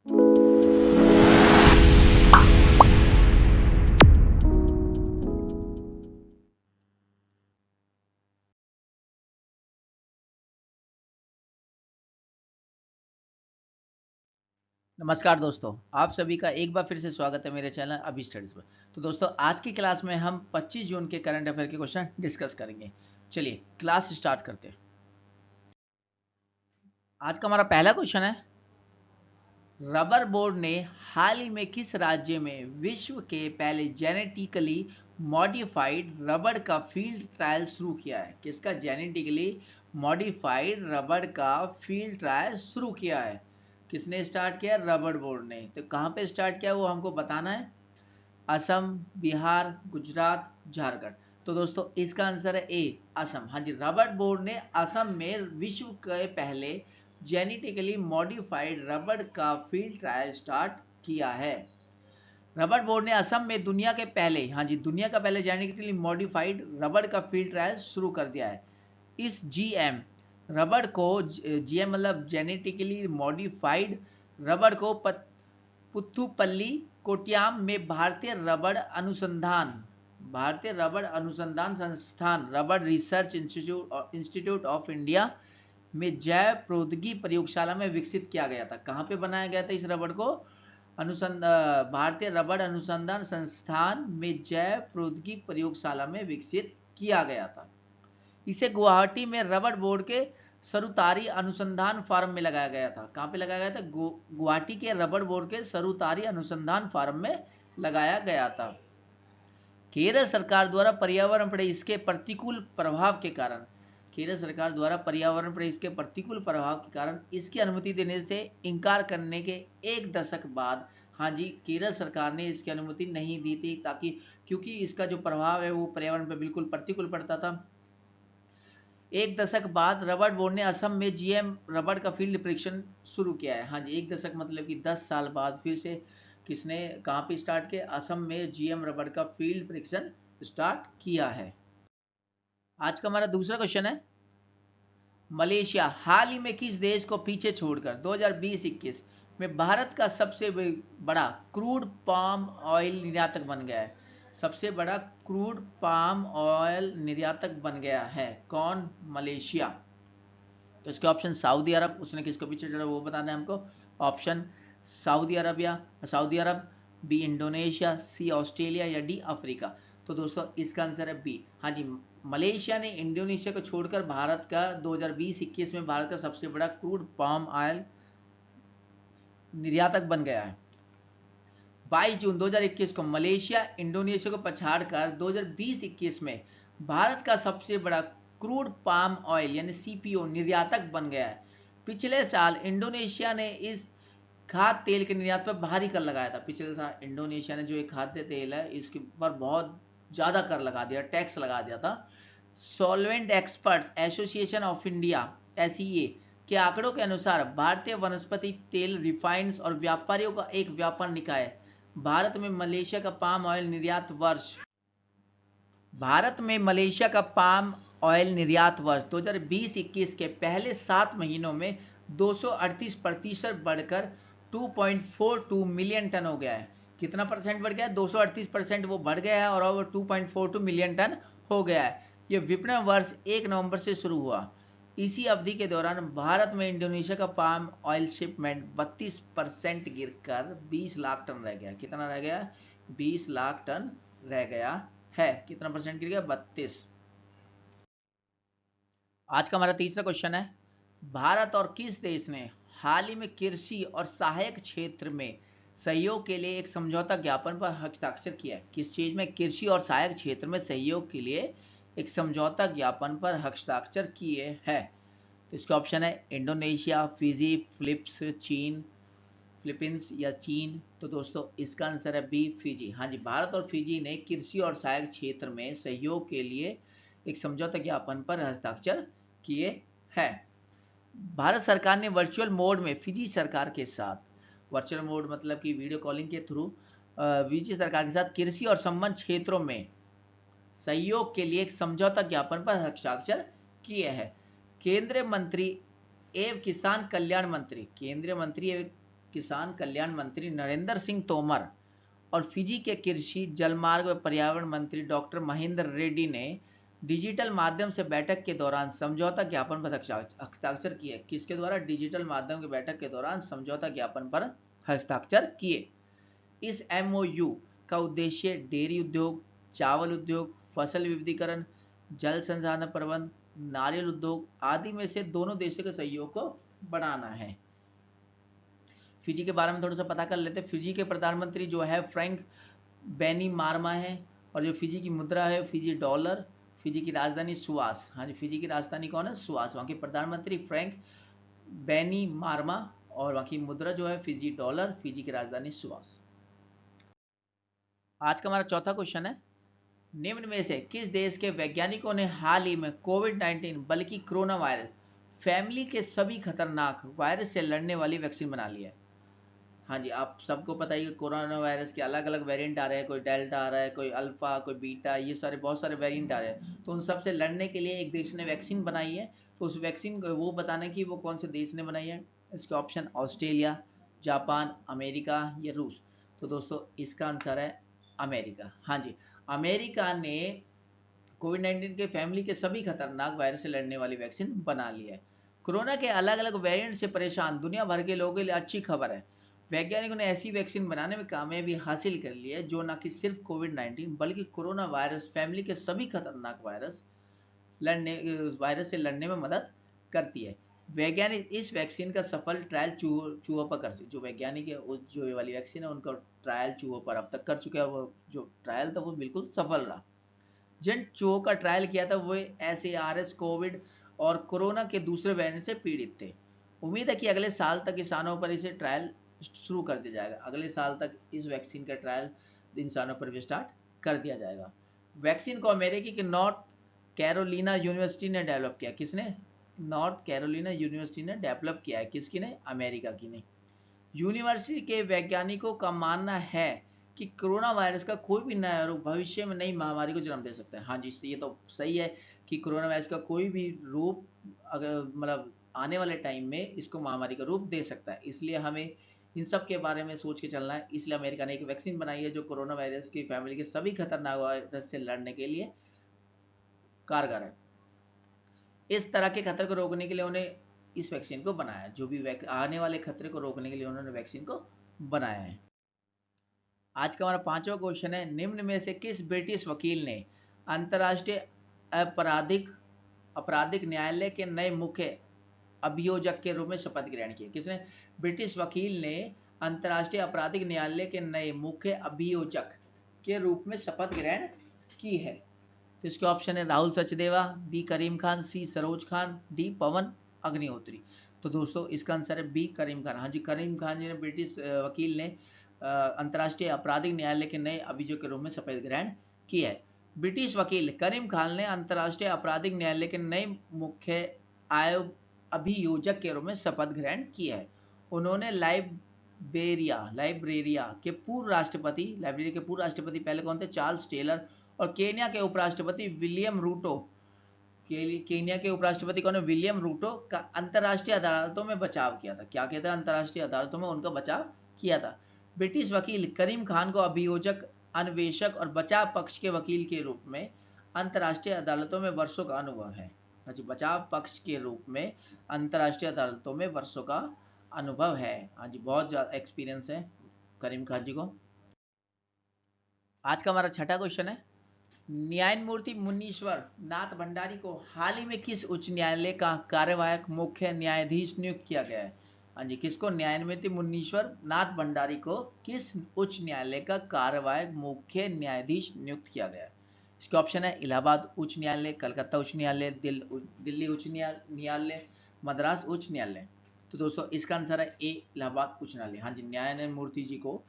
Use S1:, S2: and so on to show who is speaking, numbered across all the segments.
S1: नमस्कार दोस्तों, आप सभी का एक बार फिर से स्वागत है मेरे चैनल अभी स्टडीज पर। तो दोस्तों, आज की क्लास में हम 25 जून के करंट अफेयर के क्वेश्चन डिस्कस करेंगे। चलिए क्लास स्टार्ट करते हैं। आज का हमारा पहला क्वेश्चन है, रबर बोर्ड ने हाल ही में किस राज्य में विश्व के पहले जेनेटिकली मॉडिफाइड रबर का फील्ड ट्रायल शुरू किया है? किसका जेनेटिकली मॉडिफाइड रबर का फील्ड ट्रायल शुरू किया है? किसने स्टार्ट किया? रबर बोर्ड ने। तो कहाँ पे स्टार्ट किया वो हमको बताना है। असम, बिहार, गुजरात, झारखंड। तो दोस्तों इसका आंसर है ए, असम। हाँ जी, रबर बोर्ड ने असम में विश्व के पहले जेनेटिकली मॉडिफाइड रबर का फील्ड ट्रायल स्टार्ट किया है। रबर बोर्ड ने असम में दुनिया के पहले, हाँ जी, दुनिया का पहले जेनेटिकली मॉडिफाइड रबर का फील्ड ट्रायल शुरू कर दिया है। इस जीएम रबर को, जीएम मतलब जेनेटिकली मॉडिफाइड रबर को पुथुपल्ली, कोट्याम में भारतीय रबर अनुसंधान संस्थान, rubber research institute of India में जैव प्रौद्योगिकी प्रयोगशाला में विकसित किया गया था। कहाँ पे बनाया गया था इस रबर को? भारतीय रबर अनुसंधान संस्थान में जैव प्रौद्योगिकी प्रयोगशाला में विकसित किया गया था। इसे गुवाहाटी में रबर बोर्ड के सरुतारी अनुसंधान फार्म में लगाया गया था। कहाँ पे लगाया गया था? गुवाहाटी के रबर बोर्ड के सरुतारी अनुसंधान फार्म में लगाया गया था। केरल सरकार द्वारा पर्यावरण पर इसके प्रतिकूल प्रभाव के कारण, केरल सरकार द्वारा पर्यावरण पर इसके प्रतिकूल प्रभाव के कारण इसकी अनुमति देने से इनकार करने के एक दशक बाद, हाँ जी, केरल सरकार ने इसकी अनुमति नहीं दी थी, ताकि क्योंकि इसका जो प्रभाव है वो पर्यावरण पर बिल्कुल प्रतिकूल पड़ता था। एक दशक बाद रबर बोर्ड ने असम में जीएम रबर का फील्ड परीक्षण शुरू किया है। हाँ जी, एक दशक मतलब कि 10 साल बाद फिर से किसने, कहाँ पे स्टार्ट किया? असम में जीएम रबर का फील्ड परीक्षण स्टार्ट किया है। आज का हमारा दूसरा क्वेश्चन है, मलेशिया हाल ही में किस देश को पीछे छोड़कर 2020-21 में भारत का सबसे बड़ा क्रूड पाम ऑयल निर्यातक बन गया है? सबसे बड़ा क्रूड पाम ऑयल निर्यातक बन गया है कौन? मलेशिया। तो इसके ऑप्शन सऊदी अरब, उसने किसको पीछे छोड़ा वो बताना है हमको। ऑप्शन सऊदी अरब, बी इंडोनेशिया, सी ऑस्ट्रेलिया या डी अफ्रीका। तो दोस्तों इसका आंसर है बी। हाँ जी, मलेशिया ने इंडोनेशिया को छोड़कर भारत का 2020-21 में भारत का सबसे बड़ा क्रूड पाम ऑयल निर्यातक बन गया है। 22 जून 2021 को मलेशिया इंडोनेशिया को पछाड़कर 2020-21 में भारत का सबसे बड़ा क्रूड पाम ऑयल यानी सीपीओ निर्यातक बन गया है। पिछले साल इंडोनेशिया ने इस खाद्य तेल के निर्यात पर भारी कर लगाया था। पिछले साल इंडोनेशिया ने जो एक खाद्य तेल है इसके पर बहुत ज्यादा कर लगा दिया, टैक्स लगा दिया था। Solvent experts association of India SEA के आंकड़ों के अनुसार भारतीय वनस्पति तेल रिफाइनर्स और व्यापारियों का एक व्यापार निकाय भारत में मलेशिया का पाम ऑयल निर्यात वर्ष 2020-21 के पहले 7 महीनों में 238% बढ़कर 2.42 मिलियन टन हो गया है। कितना परसेंट बढ़ गया है? 238% वो बढ़ गया है और अब 2.42 मिलियन टन हो गया है। यह विपणन वर्ष 1 नवंबर से शुरू हुआ। इसी अवधि के दौरान भारत में इंडोनेशिया का पाम ऑयल शिपमेंट 32% गिरकर 20 लाख टन रह गया। कितना रह गया? 20 लाख टन रह गया है। कितना परसेंट गिर गया? 32। आज का हमारा तीसरा क्वेश्चन है, भारत और किस देश ने हाल ही में कृषि और सहायक क्षेत्र में सहयोग के लिए एक समझौता ज्ञापन पर हस्ताक्षर किया है? किस चीज में? कृषि और सहायक क्षेत्र में सहयोग के लिए एक समझौता ज्ञापन पर हस्ताक्षर किए हैं। तो इसका ऑप्शन है इंडोनेशिया, फिजी, फिलीपींस या चीन। तो दोस्तों इसका आंसर है बी, फिजी। हाँ जी, भारत और फिजी ने कृषि और सहायक क्षेत्र में सहयोग के लिए एक समझौता ज्ञापन पर हस्ताक्षर किए हैं। भारत सरकार ने वर्चुअल मोड में फिजी सरकार के साथ, वर्चुअल मोड मतलब कि वीडियो कॉलिंग के थ्रू फिजी सरकार के साथ कृषि और संबंध क्षेत्रों में सहयोग के लिए एक समझौता ज्ञापन पर हस्ताक्षर किए हैं। केंद्रीय मंत्री एवं किसान कल्याण मंत्री, केंद्रीय मंत्री एवं किसान कल्याण मंत्री नरेंद्र सिंह तोमर और फिजी के कृषि, जलमार्ग व पर्यावरण मंत्री डॉक्टर महेंद्र रेड्डी ने डिजिटल माध्यम से बैठक के दौरान समझौता ज्ञापन पर हस्ताक्षर किए। किसके द्वारा? डिजिटल माध्यम की बैठक के दौरान समझौता ज्ञापन पर हस्ताक्षर किए। इस एमओयू का उद्देश्य डेयरी उद्योग, चावल उद्योग, फसल विविधीकरण, जल संसाधन प्रबंध, नारियल उद्योग आदि में से दोनों देशों के सहयोग को बढ़ाना है। फिजी के बारे में थोड़ा सा पता कर लेते हैं। फिजी के प्रधानमंत्री जो है फ्रैंक बैनिमारामा है, और जो फिजी की मुद्रा है फिजी डॉलर। फिजी की राजधानी सुआस। हाँ जी, फिजी की राजधानी कौन है? सुआस। वहाँ के प्रधानमंत्री फ्रैंक बैनिमारामा, और वहाँ की मुद्रा जो है फिजी डॉलर, फिजी की राजधानी सुआस। आज का हमारा चौथा क्वेश्चन है, निम्न में से किस देश के वैज्ञानिकों ने हाल ही में कोविड-19 बल्कि कोरोना वायरस फैमिली के सभी खतरनाक वायरस से लड़ने वाली वैक्सीन बना ली है? हाँ जी, आप सबको पता ही है कोरोना वायरस के अलग अलग वेरिएंट आ रहे हैं, कोई डेल्टा आ रहा है, कोई अल्फा, कोई बीटा, ये सारे बहुत सारे वेरिएंट आ रहे हैं। तो उन सब से लड़ने के लिए एक देश ने वैक्सीन बनाई है। तो उस वैक्सीन को वो बताना कि वो कौन से देश ने बनाई है। इसके ऑप्शन ऑस्ट्रेलिया, जापान, अमेरिका या रूस। तो दोस्तों इसका आंसर है अमेरिका। हाँ जी, अमेरिका ने कोविड-19 के फैमिली के सभी खतरनाक वायरस से लड़ने वाली वैक्सीन बना ली है। कोरोना के अलग अलग वेरिएंट से परेशान दुनिया भर के लोगों के लिए अच्छी खबर है। वैज्ञानिकों ने ऐसी वैक्सीन बनाने में कामयाबी हासिल कर ली है जो न कि सिर्फ कोविड-19 बल्कि कोरोना वायरस फैमिली के सभी खतरनाक वायरस से लड़ने में मदद करती है। वैज्ञानिक इस वैक्सीन का सफल ट्रायल चूहों पर कर, जो वैज्ञानिक है जो ये वाली वैक्सीन है उनका ट्रायल चूहों पर अब तक कर चुके हैं। वो जो ट्रायल था वो बिल्कुल सफल रहा। जिन चूहों का ट्रायल किया था वो SARS, कोविड और कोरोना के दूसरे वेरिएंट से पीड़ित थे। उम्मीद है कि अगले साल तक किसानों पर इसे ट्रायल शुरू कर दिया जाएगा। अगले साल तक इस वैक्सीन का ट्रायल इंसानों पर भी स्टार्ट कर दिया जाएगा। वैक्सीन को अमेरिकी के नॉर्थ कैरोलिना यूनिवर्सिटी ने डेवलप किया। किसने? नॉर्थ कैरोलिना यूनिवर्सिटी ने डेवलप किया है। किसकी ने? अमेरिका की ने। यूनिवर्सिटी के वैज्ञानिकों का मानना है कि कोरोना वायरस का कोई भी नया रूप भविष्य में नई महामारी को जन्म दे सकता है। हाँ जी, ये तो सही है कि कोरोना वायरस का कोई भी रूप अगर मतलब आने वाले टाइम में इसको महामारी का रूप दे सकता है। इसलिए हमें इन सब के बारे में सोच के चलना है। इसलिए अमेरिका ने एक वैक्सीन बनाई है जो कोरोना वायरस की फैमिली के सभी खतरनाक वायरस से लड़ने के लिए कारगर है। इस तरह के खतरे को रोकने के लिए उन्हें इस वैक्सीन को बनाया। जो भी आने वाले खतरे को रोकने के लिए उन्होंने वैक्सीन को बनाया है। आज का हमारा पांचवा क्वेश्चन है, निम्न में से किस ब्रिटिश वकील ने अंतर्राष्ट्रीय आपराधिक न्यायालय के नए मुख्य अभियोजक के रूप में शपथ ग्रहण की? किसने? ब्रिटिश वकील ने अंतर्राष्ट्रीय आपराधिक न्यायालय के नए मुख्य अभियोजक के रूप में शपथ ग्रहण की है। तो इसके ऑप्शन है राहुल सचदेवा, बी करीम खान, सी सरोज खान, डी पवन अग्निहोत्री। तो दोस्तों इसका आंसर है बी करीम खान। हाँ जी, करीम खान जी ने ब्रिटिश वकील ने अंतर्राष्ट्रीय आपराधिक न्यायालय के नए अभियोजक के रूप में शपथ ग्रहण की है। ब्रिटिश वकील करीम खान ने अंतर्राष्ट्रीय आपराधिक न्यायालय के नए मुख्य अभियोजक के रूप में शपथ ग्रहण की है। उन्होंने लाइब्रेरिया के पूर्व राष्ट्रपति पहले कौन थे? Charles Taylor. और केन्या के उपराष्ट्रपति विलियम रूटो, केन्या के उपराष्ट्रपति कौन है? विलियम रूटो का अंतर्राष्ट्रीय अदालतों में बचाव किया था। क्या कहते हैं? अंतर्राष्ट्रीय अदालतों में उनका बचाव किया था। ब्रिटिश वकील करीम खान को अभियोजक, अन्वेषक और बचाव पक्ष के वकील के रूप में अंतर्राष्ट्रीय अदालतों में वर्षों का अनुभव है। बचाव पक्ष के रूप में अंतर्राष्ट्रीय अदालतों में वर्षों का अनुभव है। हाँ जी, बहुत ज्यादा एक्सपीरियंस है करीम खान जी को। आज का हमारा छठा क्वेश्चन है, न्यायमूर्ति मुनीश्वर नाथ भंडारी को हाल ही में किस उच्च न्यायालय का कार्यवाहक मुख्य न्यायाधीश नियुक्त किया गया है? हाँ जी, किसको? न्यायमूर्ति मुनीश्वर नाथ भंडारी को किस उच्च न्यायालय का कार्यवाहक मुख्य न्यायाधीश नियुक्त किया गया है? इसके ऑप्शन है इलाहाबाद उच्च न्यायालय, कलकत्ता उच्च न्यायालय, दिल्ली उच्च न्यायालय, मद्रास उच्च न्यायालय। तो दोस्तों इसका आंसर है ए, इलाहाबाद उच्च न्यायालय। हाँ जी, न्यायमूर्ति जी को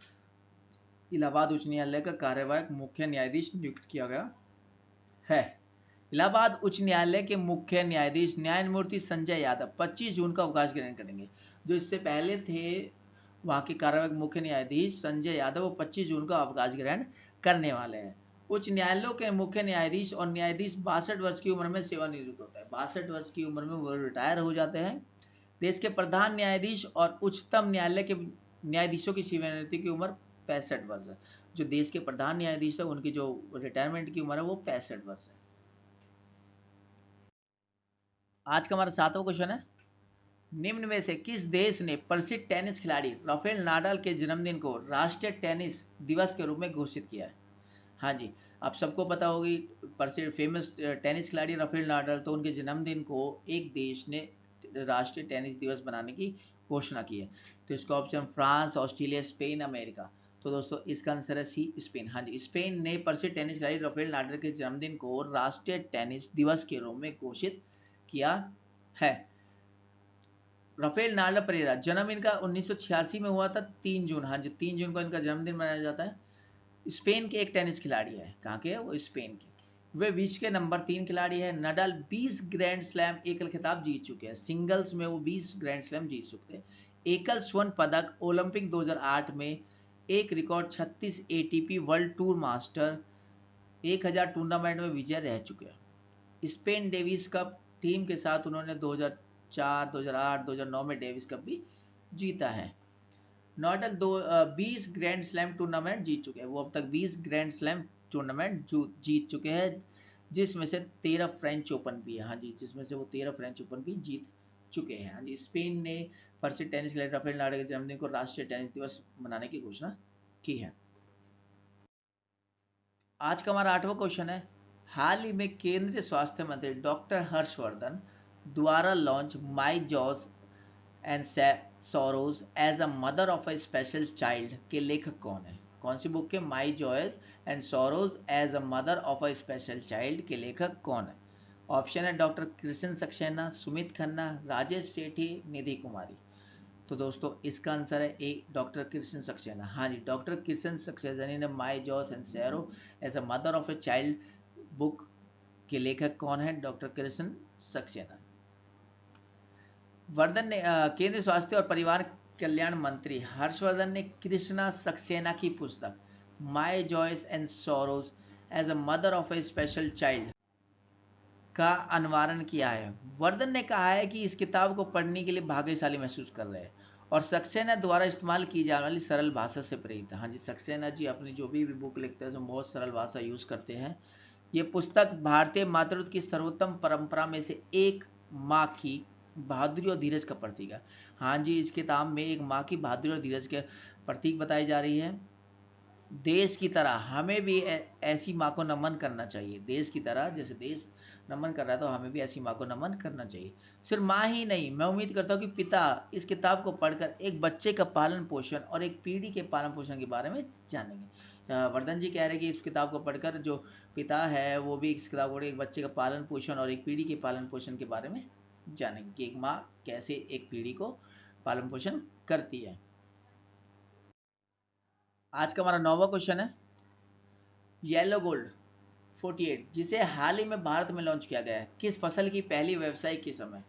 S1: इलाहाबाद उच्च न्यायालय का कार्यवाहक मुख्य न्यायाधीश नियुक्त किया गया है। इलाहाबाद उच्च न्यायालय के मुख्य न्यायाधीश न्यायमूर्ति संजय यादव 25 जून का अवकाश ग्रहण करेंगे। जो इससे पहले थे वहां के कार्यवाहक मुख्य न्यायाधीश संजय यादव, वो 25 जून का अवकाश ग्रहण करने वाले हैं। उच्च न्यायालयों के मुख्य न्यायाधीश और न्यायाधीश 62 वर्ष की उम्र में सेवानिवृत्त होता है। 62 वर्ष की उम्र में वो रिटायर हो जाते हैं। देश के प्रधान न्यायाधीश और उच्चतम न्यायालय के न्यायाधीशों की सेवानिवृत्ति की उम्र 65 वर्ष है। जो देश के प्रधान न्यायाधीश है उनकी जो रिटायरमेंट की उम्र है वो 65 वर्ष है। आज का हमारा 7वां क्वेश्चन है, निम्न में से किस देश ने प्रसिद्ध टेनिस खिलाड़ी राफेल नाडाल के जन्मदिन को राष्ट्रीय टेनिस दिवस के रूप में घोषित किया है? हाँ जी, आप सबको पता होगी प्रसिद्ध फेमस टेनिस खिलाड़ी राफेल नाडाल, तो उनके जन्मदिन को एक देश ने राष्ट्रीय टेनिस दिवस बनाने की घोषणा की है। तो इसका option France, Australia, Spain, America. तो दोस्तों इसका आंसर है सी, स्पेन। हाँ जी, स्पेन ने प्रसिद्ध टेनिस खिलाड़ी राफेल नाडाल के जन्मदिन को राष्ट्रीय टेनिस दिवस के रूप में घोषित किया है। राफेल नाडाल परेरा जन्म इनका 1986 में हुआ था 3 जून। हाँ जी, 3 जून को इनका जन्मदिन मनाया जाता है। स्पेन के एक टेनिस खिलाड़ी है। कहाँ के है वो? स्पेन के। वे विश्व के नंबर 3 खिलाड़ी है। नडाल 20 ग्रैंड स्लैम एकल खिताब जीत चुके हैं। सिंगल्स में वो 20 ग्रैंड स्लैम जीत चुके हैं। एकल स्वर्ण पदक ओलंपिक 2008 में, एक record 36 ATP world tour master 1000 tournament में विजय रह चुके हैं। स्पेन डेविस कप टीम के साथ उन्होंने 2004, 2008, 2009 में डेविस कप भी जीता है। नाडाल 20 ग्रैंड स्लैम टूर्नामेंट जीत चुके हैं। वो अब तक 20 ग्रैंड स्लैम टूर्नामेंट जीत चुके हैं, जिसमें से 13 फ्रेंच ओपन भी है। हाँ जी, जिसमें से वो 13 फ्रेंच ओपन भी जीत चुके हैं। हाँ जी, स्पेन ने प्रसिद्ध टेनिस खिलाड़ी राफेल नाडाल के जन्मदिन को राष्ट्रीय टेनिस दिवस मनाने की घोषणा की है। आज का हमारा 8वां क्वेश्चन है, हाल ही में केंद्रीय स्वास्थ्य मंत्री डॉक्टर हर्षवर्धन द्वारा launch my joys and sorrows as a mother of a special child के लेखक कौन है? कौन सी बुक के my joys and sorrows as a mother of a special child के लेखक कौन है? ऑप्शन है डॉक्टर कृष्ण सक्सेना, सुमित खन्ना, राजेश सेठी, निधि कुमारी। तो दोस्तों इसका आंसर है ए, डॉक्टर कृष्ण सक्सेना। हाँ जी, डॉक्टर कृष्ण सक्सेना ने my joys and sorrows as a mother of a child book के लेखक कौन है? डॉक्टर कृष्ण सक्सेना। वर्धन ने केंद्रीय स्वास्थ्य और परिवार कल्याण मंत्री हर्षवर्धन ने कृष्णा सक्सेना की पुस्तक my joys and sorrows as a mother of a special child का अनुवाद किया है। वर्धन ने कहा है कि इस किताब को पढ़ने के लिए भाग्यशाली महसूस कर रहे हैं और सक्सेना द्वारा इस्तेमाल की जाने वाली सरल भाषा से प्रेरित है। हाँ जी, सक्सेना जी अपनी जो भी बुक लिखते हैं तो बहुत सरल भाषा यूज करते हैं। ये पुस्तक भारतीय मातृत्व की सर्वोत्तम परंपरा में से एक माँ की बहादुरी और धीरज का प्रतीक है। हाँ जी, इस किताब में एक माँ की बहादुरी और धीरज के प्रतीक बताई जा रही है। देश की तरह हमें भी ऐसी माँ को नमन करना चाहिए। देश की तरह जैसे देश नमन कर रहा है तो हमें भी ऐसी माँ को नमन करना चाहिए। सिर्फ माँ ही नहीं, मैं उम्मीद करता हूँ कि पिता इस किताब को पढ़कर एक बच्चे का पालन पोषण और एक पीढ़ी के पालन पोषण के बारे में जानेंगे। वर्धन जी कह रहे हैं कि इस किताब को पढ़कर जो पिता है वो भी इस किताब को एक बच्चे का पालन पोषण और एक पीढ़ी के पालन पोषण के बारे में जानेंगे कि एक माँ कैसे एक पीढ़ी को पालन पोषण करती है। आज का हमारा 9वां क्वेश्चन है, येलो गोल्ड 48 जिसे हाल ही में भारत में लॉन्च किया गया है, किस फसल की पहली व्यावसायिक किस्म है?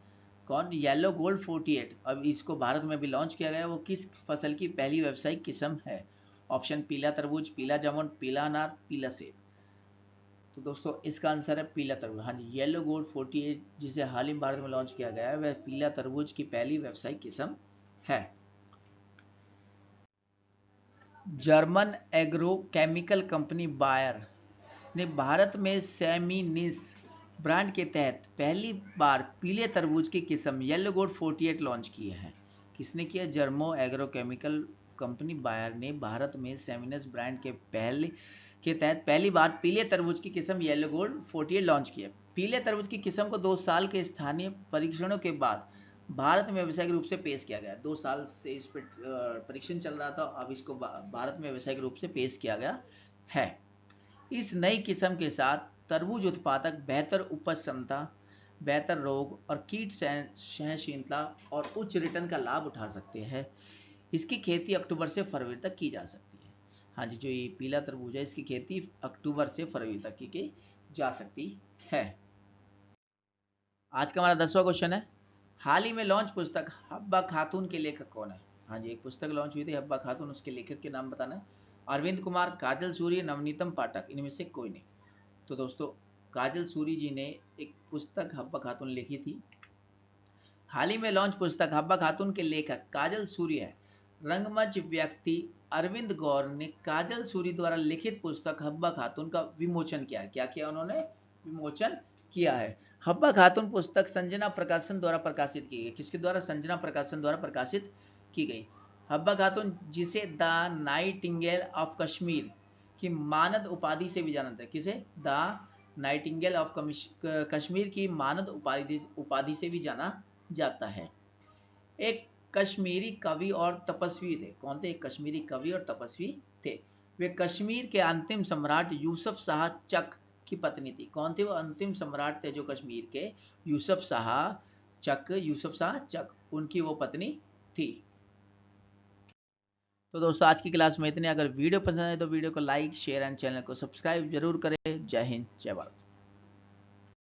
S1: कौन? येलो गोल्ड 48 अब इसको भारत में भी लॉन्च किया गया है, वो किस फसल की पहली व्यावसायिक किस्म है? ऑप्शन पीला तरबूज, पीला जामुन, पीला अनार, पीला सेब। तो दोस्तों इसका आंसर है पीला तरबूज। हाँ जी, येलो गोल्ड 48 जिसे हाल ही में भारत में लॉन्च किया गया है वह पीला तरबूज की पहली व्यावसायिक किस्म है। German agro chemical company Bayer ने भारत में सेमिनिस ब्रांड के तहत पहली बार पीले तरबूज की किस्म येलो गोल्ड 48 लॉन्च की है। किसने किया? जर्मो एग्रो केमिकल कंपनी बायर ने भारत में सेमिनिस ब्रांड के तहत पहली बार पीले तरबूज की किस्म येलो गोल्ड 48 लॉन्च किया। पीले तरबूज की किस्म को 2 साल के स्थानीय परीक्षणों के बाद भारत में व्यावसायिक रूप से पेश किया गया। 2 साल से इस पर परीक्षण चल रहा था, अब इसको भारत में व्यावसायिक रूप से पेश किया गया है। इस नई किस्म के साथ तरबूज उत्पादक बेहतर उपज क्षमता, बेहतर रोग और कीट सहनशीलता और उच्च रिटर्न का लाभ उठा सकते हैं। इसकी खेती अक्टूबर से फरवरी तक की जा सकती है। हाँ जी, जो ये पीला तरबूज है इसकी खेती अक्टूबर से फरवरी तक की जा सकती है। आज का हमारा 10वां क्वेश्चन है, हाल ही में लॉन्च पुस्तक हब्बा खातून के लेखक कौन है? हाँ जी, एक पुस्तक लॉन्च हुई थी हब्बा खातून, उसके लेखक के नाम बताना है। अरविंद कुमार, काजल सूरी, नवनीतम पाठक, इनमें से कोई नहीं। तो दोस्तों काजल सूरी जी ने एक पुस्तक हब्बा खातून लिखी थी। हाल ही में लॉन्च पुस्तक हब्बा खातून के लेखक काजल सूरी है। रंगमंच व्यक्ति अरविंद गौर ने काजल सूरी द्वारा लिखित पुस्तक हब्बा खातून का विमोचन किया। क्या किया उन्होंने? विमोचन किया है। हब्बा खातून पुस्तक संजना प्रकाशन द्वारा प्रकाशित की गई। किसके द्वारा? संजना प्रकाशन द्वारा प्रकाशित की गई। हब्बा खातून, जिसे द नाइटिंगेल ऑफ कश्मीर की मानद उपाधि से भी जाना जाता है। किसे? द नाइटिंगेल ऑफ कश्मीर की मानद उपाधि से भी जाना जाता है। एक कश्मीरी कवि और तपस्वी थे। कौन थे? एक कश्मीरी कवि और तपस्वी थे। वे कश्मीर के अंतिम सम्राट यूसुफ शाह चक की पत्नी थी। कौन थे वो अंतिम सम्राट थे जो कश्मीर के? यूसुफ शाह चक, उनकी वो पत्नी थी। तो दोस्तों आज की क्लास में इतने। अगर वीडियो पसंद आए तो वीडियो को लाइक, शेयर एंड चैनल को सब्सक्राइब जरूर करें। जय हिंद, जय भारत।